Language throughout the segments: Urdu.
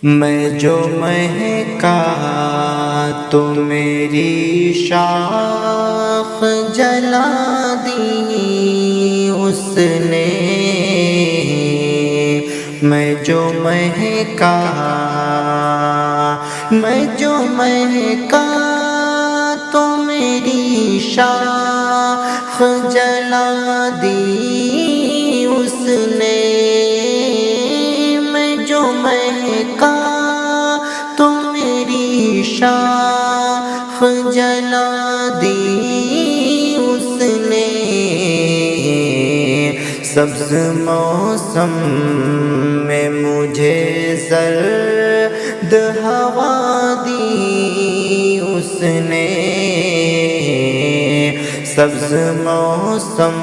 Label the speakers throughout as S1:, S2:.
S1: میں جو مہکا تو میری شاخ جلا دی اس نے، میں جو مہکا تو میری شاخ جلا دی اس نے، میں جو مہکا تو میری شاخ جلا دی اس نے، سبز موسم میں مجھے زرد ہوا دی اس نے، سبز موسم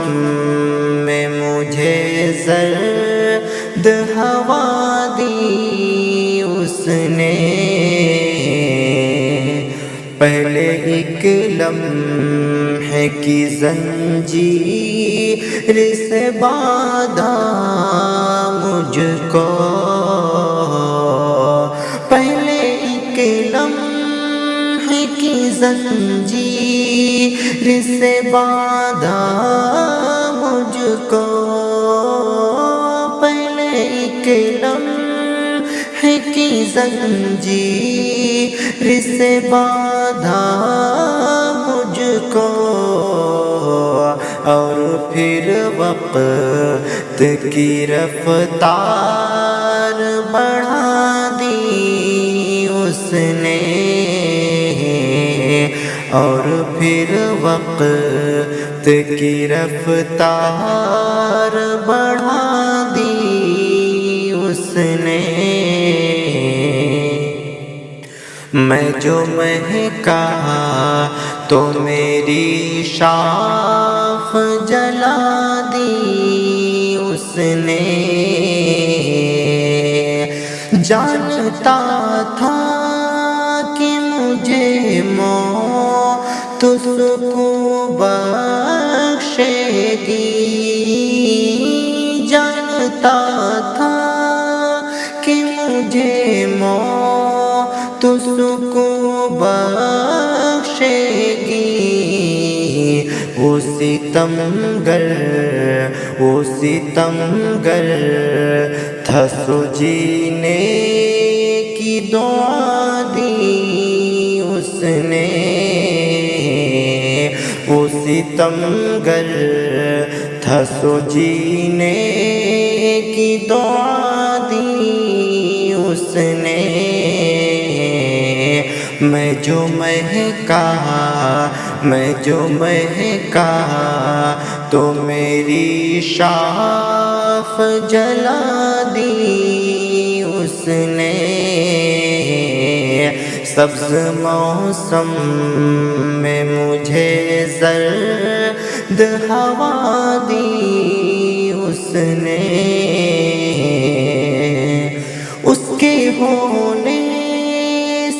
S1: میں مجھے زرد ہوا دی اس نے، پہلے ایک لمحے کی زنجیر سے باندھا مجھ کو، پہلے ایک لمحے کی زنجیر سے باندھا مجھ کو، پہلے ایک لمحے کی زنجیر سے باندھا مجھ کو، اور پھر وقت کی رفتار بڑھا دی اس نے، اور پھر وقت کی رفتار بڑھا دی اس نے، میں جو مہکا تو میری شاخ جلا دی اس نے، جانتا تھا کہ مجھے موت سکون بخشے گی، جانتا تھا کہ مجھے موت سکون بخشے گی، وہ ستمگر تھا سو جینے کی دعا دی اس نے، وہ ستمگر تھا سو جینے کی دعا دی اس نے، میں جو مہکا تو میری شاخ جلا دی اس نے، سبز موسم میں مجھے زرد ہوا دی اس نے، اس کے ہونے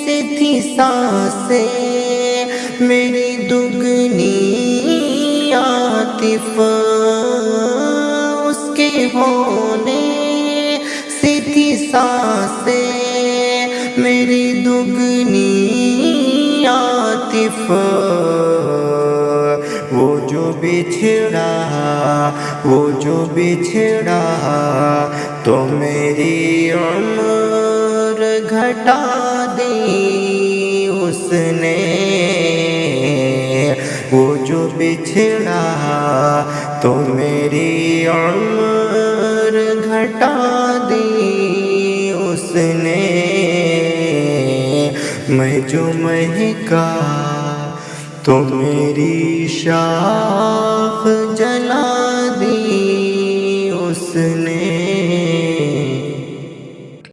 S1: سے تھی سانسیں میری دگنی عاطف، اس کے ہونے سے تھی سانسیں میری دگنی عاطف، وہ جو بچھڑا تو میری عمر گھٹا دی اس نے، وہ جو بچھڑا تو میری عمر گھٹا دی اس نے، میں جو مہکا تو میری شاخ